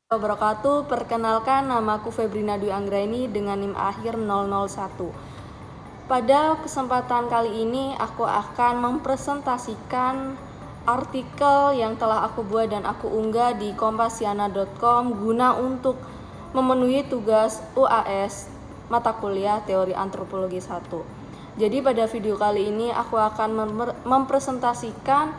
Wabarakatuh. Perkenalkan, namaku Febrina Dwi Anggraini dengan NIM akhir 001. Pada kesempatan kali ini aku akan mempresentasikan artikel yang telah aku buat dan aku unggah di kompasiana.com guna untuk memenuhi tugas UAS mata kuliah Teori Antropologi 1. Jadi pada video kali ini aku akan mempresentasikan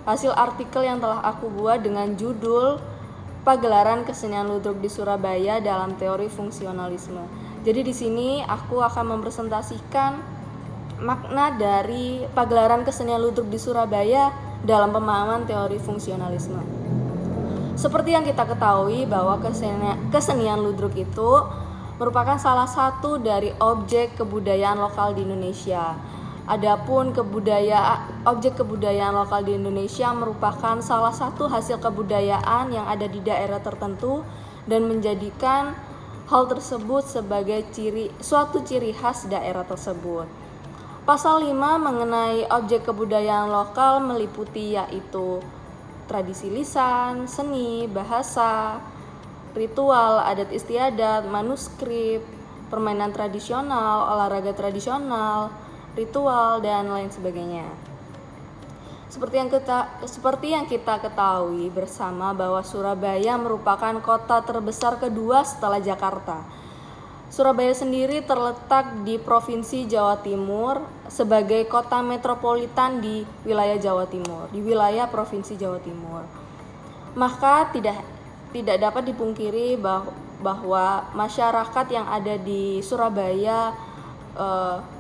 hasil artikel yang telah aku buat dengan judul Pagelaran Kesenian Ludruk di Surabaya dalam Teori Fungsionalisme. Jadi di sini aku akan mempresentasikan makna dari pagelaran kesenian ludruk di Surabaya dalam pemahaman teori fungsionalisme. Seperti yang kita ketahui bahwa kesenian ludruk itu merupakan salah satu dari objek kebudayaan lokal di Indonesia. Adapun objek kebudayaan lokal di Indonesia merupakan salah satu hasil kebudayaan yang ada di daerah tertentu dan menjadikan hal tersebut sebagai suatu ciri khas daerah tersebut. Pasal 5 mengenai objek kebudayaan lokal meliputi yaitu tradisi lisan, seni, bahasa, ritual, adat istiadat, manuskrip, permainan tradisional, olahraga tradisional, ritual, dan lain sebagainya. Seperti yang kita ketahui bersama bahwa Surabaya merupakan kota terbesar kedua setelah Jakarta. Surabaya sendiri terletak di Provinsi Jawa Timur sebagai kota metropolitan di wilayah Jawa Timur, di wilayah Provinsi Jawa Timur. Maka tidak dapat dipungkiri bahwa masyarakat yang ada di Surabaya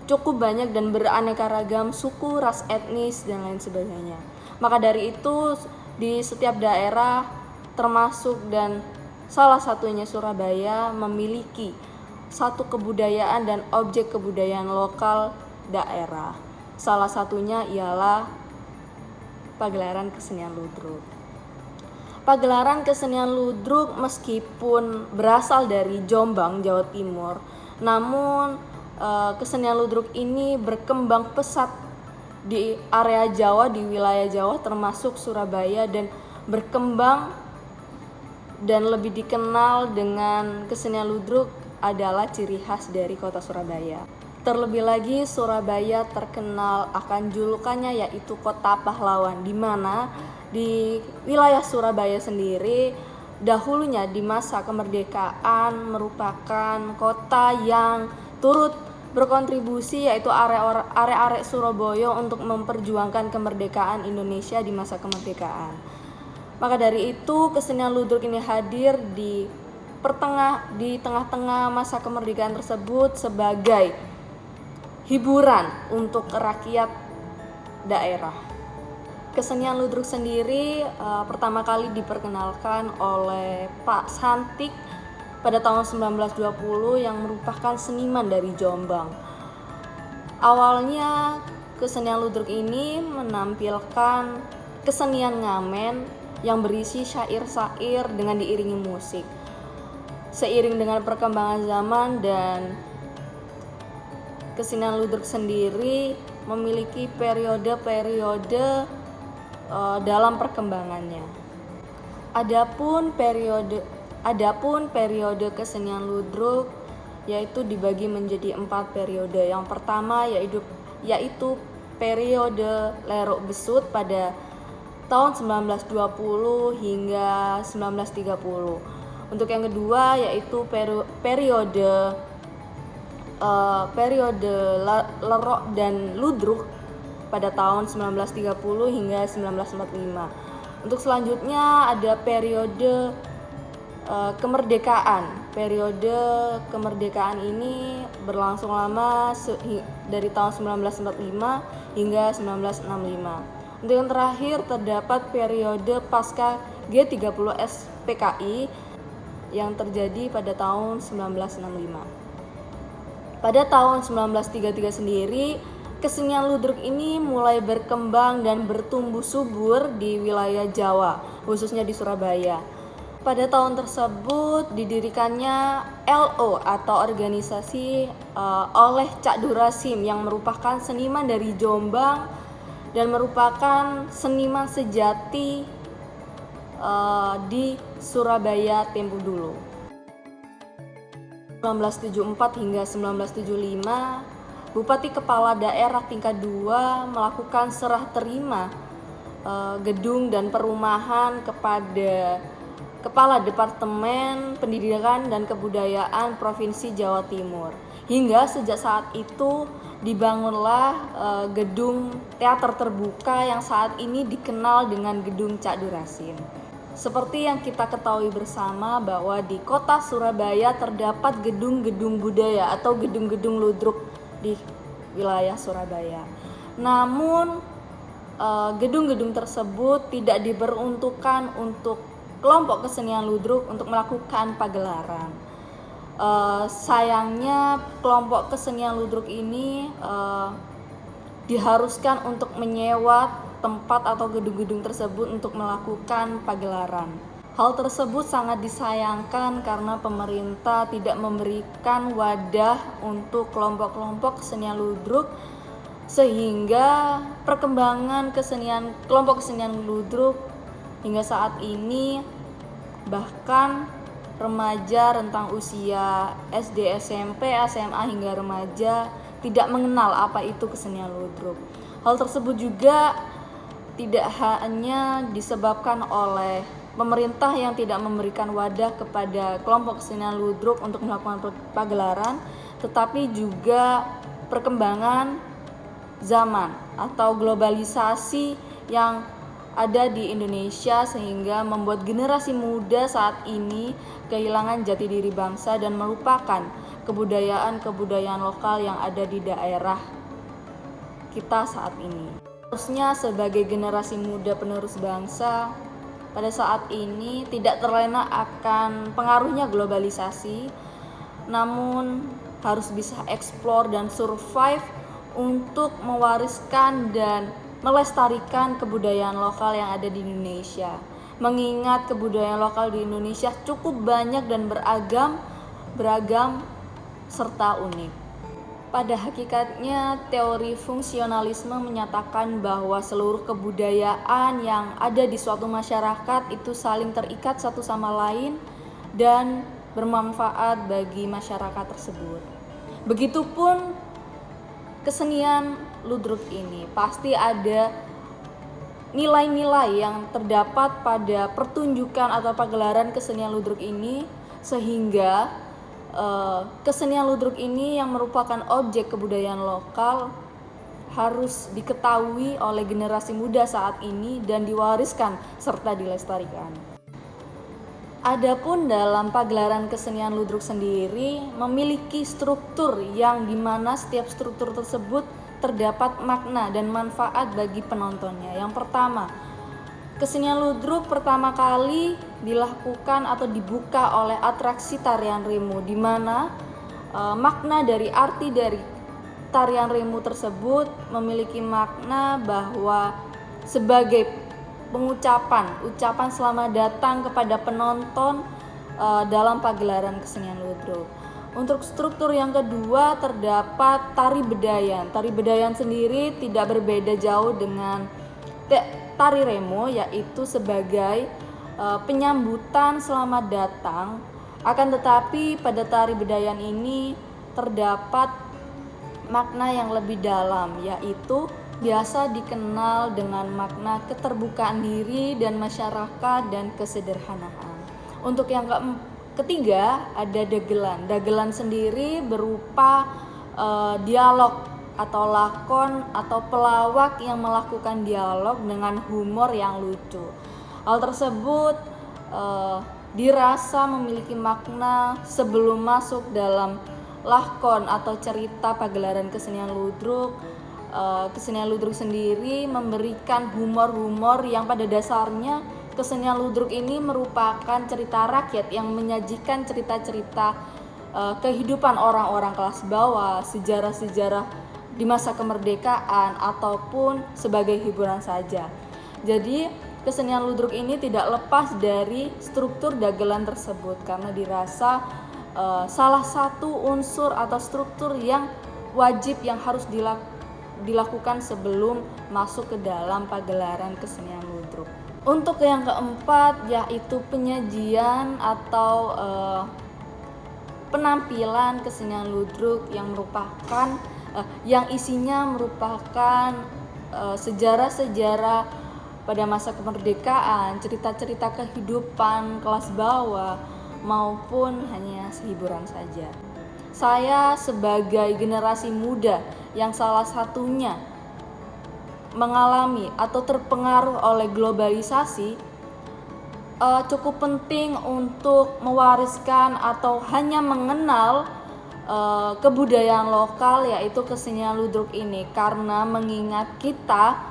cukup banyak dan beraneka ragam suku, ras, etnis, dan lain sebagainya. Maka dari itu di setiap daerah termasuk dan salah satunya Surabaya memiliki satu kebudayaan dan objek kebudayaan lokal daerah. Salah satunya ialah pagelaran kesenian ludruk. Pagelaran kesenian ludruk meskipun berasal dari Jombang, Jawa Timur, namun kesenian ludruk ini berkembang pesat di area Jawa, di wilayah Jawa termasuk Surabaya, dan berkembang dan lebih dikenal dengan kesenian ludruk adalah ciri khas dari kota Surabaya. Terlebih lagi Surabaya terkenal akan julukannya yaitu kota pahlawan, di mana di wilayah Surabaya sendiri dahulunya di masa kemerdekaan merupakan kota yang turut berkontribusi yaitu arek-arek Surabaya untuk memperjuangkan kemerdekaan Indonesia di masa kemerdekaan. Maka dari itu kesenian ludruk ini hadir di tengah-tengah masa kemerdekaan tersebut sebagai hiburan untuk rakyat daerah. Kesenian ludruk sendiri pertama kali diperkenalkan oleh Pak Santik pada tahun 1920 yang merupakan seniman dari Jombang. Awalnya kesenian ludruk ini menampilkan kesenian ngamen yang berisi syair-syair dengan diiringi musik. Seiring dengan perkembangan zaman dan kesenian ludruk sendiri memiliki periode-periode dalam perkembangannya. Adapun periode kesenian ludruk yaitu dibagi menjadi 4 periode. Yang pertama yaitu periode Leruk Besut pada tahun 1920 hingga 1930. Untuk yang kedua yaitu periode Lerok dan Ludruk pada tahun 1930 hingga 1945. Untuk selanjutnya ada periode kemerdekaan. Periode kemerdekaan ini berlangsung lama dari tahun 1945 hingga 1965. Untuk yang terakhir terdapat periode pasca G30 SPKI yang terjadi pada tahun 1965. Pada tahun 1933 sendiri, kesenian ludruk ini mulai berkembang dan bertumbuh subur di wilayah Jawa, khususnya di Surabaya. Pada tahun tersebut didirikannya LO atau organisasi oleh Cak Durasim yang merupakan seniman dari Jombang dan merupakan seniman sejati di Surabaya tempo dulu. 1974 hingga 1975, Bupati Kepala Daerah tingkat 2 melakukan serah terima gedung dan perumahan kepada Kepala Departemen Pendidikan dan Kebudayaan Provinsi Jawa Timur. Hingga sejak saat itu dibangunlah gedung teater terbuka yang saat ini dikenal dengan Gedung Cak Durasim. Seperti yang kita ketahui bersama bahwa di kota Surabaya terdapat gedung-gedung budaya atau gedung-gedung ludruk di wilayah Surabaya. Namun gedung-gedung tersebut tidak diperuntukkan untuk kelompok kesenian ludruk untuk melakukan pagelaran. Sayangnya kelompok kesenian ludruk ini diharuskan untuk menyewa tempat atau gedung-gedung tersebut untuk melakukan pagelaran. Hal tersebut sangat disayangkan karena pemerintah tidak memberikan wadah untuk kelompok-kelompok kesenian ludruk, sehingga perkembangan kelompok kesenian ludruk hingga saat ini bahkan remaja rentang usia SD, SMP, SMA hingga remaja tidak mengenal apa itu kesenian ludruk. Hal tersebut juga tidak hanya disebabkan oleh pemerintah yang tidak memberikan wadah kepada kelompok kesenian ludruk untuk melakukan pagelaran, tetapi juga perkembangan zaman atau globalisasi yang ada di Indonesia sehingga membuat generasi muda saat ini kehilangan jati diri bangsa dan melupakan kebudayaan-kebudayaan lokal yang ada di daerah kita saat ini. Harusnya sebagai generasi muda penerus bangsa pada saat ini tidak terlena akan pengaruhnya globalisasi, namun harus bisa eksplor dan survive untuk mewariskan dan melestarikan kebudayaan lokal yang ada di Indonesia. Mengingat kebudayaan lokal di Indonesia cukup banyak dan beragam serta unik. Pada hakikatnya, teori fungsionalisme menyatakan bahwa seluruh kebudayaan yang ada di suatu masyarakat itu saling terikat satu sama lain dan bermanfaat bagi masyarakat tersebut. Begitupun kesenian ludruk ini, pasti ada nilai-nilai yang terdapat pada pertunjukan atau pagelaran kesenian ludruk ini, sehingga kesenian ludruk ini yang merupakan objek kebudayaan lokal harus diketahui oleh generasi muda saat ini dan diwariskan serta dilestarikan. Adapun dalam pagelaran kesenian ludruk sendiri memiliki struktur yang dimana setiap struktur tersebut terdapat makna dan manfaat bagi penontonnya. Yang pertama, kesenian ludruk pertama kali dilakukan atau dibuka oleh atraksi tarian remu, di mana makna dari arti dari tarian remu tersebut memiliki makna bahwa sebagai ucapan selamat datang kepada penonton dalam pagelaran kesenian ludruk. Untuk struktur yang kedua terdapat tari bedayan. Tari bedayan sendiri tidak berbeda jauh dengan tari remo, yaitu sebagai penyambutan selamat datang. Akan tetapi pada tari bedayan ini terdapat makna yang lebih dalam, yaitu biasa dikenal dengan makna keterbukaan diri dan masyarakat dan kesederhanaan. Untuk yang ketiga ada dagelan. Dagelan sendiri berupa dialog atau lakon atau pelawak yang melakukan dialog dengan humor yang lucu. Hal tersebut dirasa memiliki makna sebelum masuk dalam lakon atau cerita pagelaran kesenian ludruk. Kesenian ludruk sendiri memberikan humor-humor yang pada dasarnya kesenian ludruk ini merupakan cerita rakyat yang menyajikan cerita-cerita kehidupan orang-orang kelas bawah, sejarah-sejarah di masa kemerdekaan ataupun sebagai hiburan saja. Jadi kesenian ludruk ini tidak lepas dari struktur dagelan tersebut karena dirasa salah satu unsur atau struktur yang wajib yang harus dilakukan sebelum masuk ke dalam pagelaran kesenian ludruk. Untuk yang keempat yaitu penyajian atau penampilan kesenian ludruk yang merupakan yang isinya merupakan sejarah-sejarah pada masa kemerdekaan, cerita-cerita kehidupan kelas bawah maupun hanya hiburan saja. Saya sebagai generasi muda yang salah satunya mengalami atau terpengaruh oleh globalisasi, cukup penting untuk mewariskan atau hanya mengenal kebudayaan lokal, yaitu kesenian ludruk ini, karena mengingat kita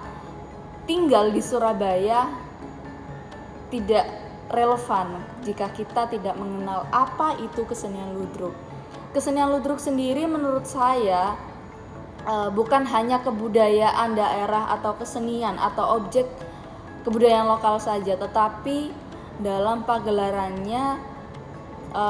tinggal di Surabaya tidak relevan jika kita tidak mengenal apa itu kesenian ludruk. Kesenian ludruk sendiri menurut saya bukan hanya kebudayaan daerah atau kesenian atau objek kebudayaan lokal saja, tetapi dalam pagelarannya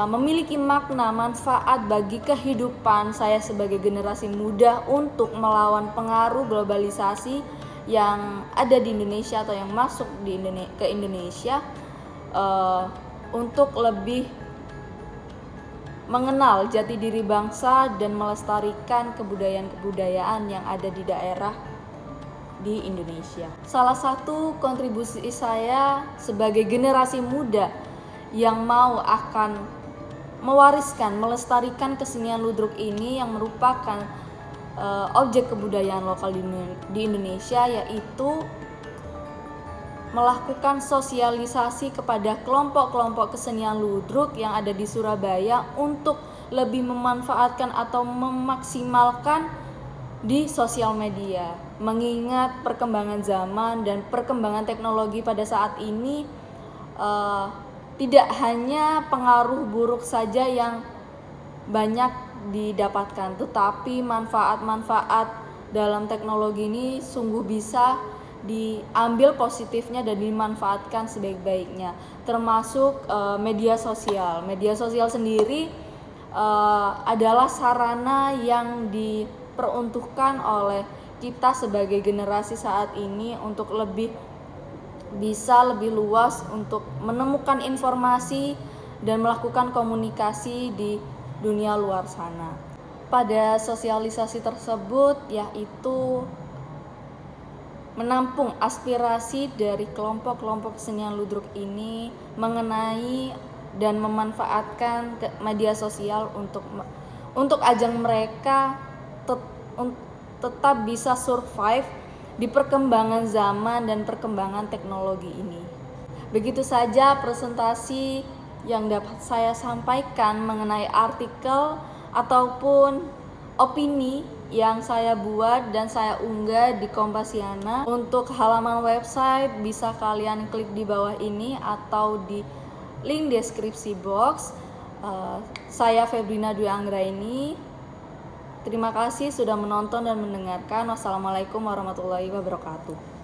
memiliki makna manfaat bagi kehidupan saya sebagai generasi muda untuk melawan pengaruh globalisasi yang ada di Indonesia atau yang masuk ke Indonesia, untuk lebih mengenal jati diri bangsa dan melestarikan kebudayaan-kebudayaan yang ada di daerah di Indonesia. Salah satu kontribusi saya sebagai generasi muda yang mau akan mewariskan, melestarikan kesenian ludruk ini yang merupakan objek kebudayaan lokal di Indonesia, yaitu melakukan sosialisasi kepada kelompok-kelompok kesenian ludruk yang ada di Surabaya untuk lebih memanfaatkan atau memaksimalkan di sosial media. Mengingat perkembangan zaman dan perkembangan teknologi pada saat ini, tidak hanya pengaruh buruk saja yang banyak didapatkan, tetapi manfaat-manfaat dalam teknologi ini sungguh bisa diambil positifnya dan dimanfaatkan sebaik-baiknya, termasuk media sosial. Media sosial sendiri adalah sarana yang diperuntukkan oleh kita sebagai generasi saat ini untuk lebih luas untuk menemukan informasi dan melakukan komunikasi di dunia luar sana. Pada sosialisasi tersebut yaitu menampung aspirasi dari kelompok-kelompok kesenian ludruk ini mengenai dan memanfaatkan media sosial untuk ajang mereka tetap bisa survive di perkembangan zaman dan perkembangan teknologi ini. Begitu saja presentasi yang dapat saya sampaikan mengenai artikel ataupun opini yang saya buat dan saya unggah di Kompasiana. Untuk halaman website bisa kalian klik di bawah ini atau di link deskripsi box. Saya Febrina Dwi Anggraini. Terima kasih sudah menonton dan mendengarkan. Wassalamualaikum warahmatullahi wabarakatuh.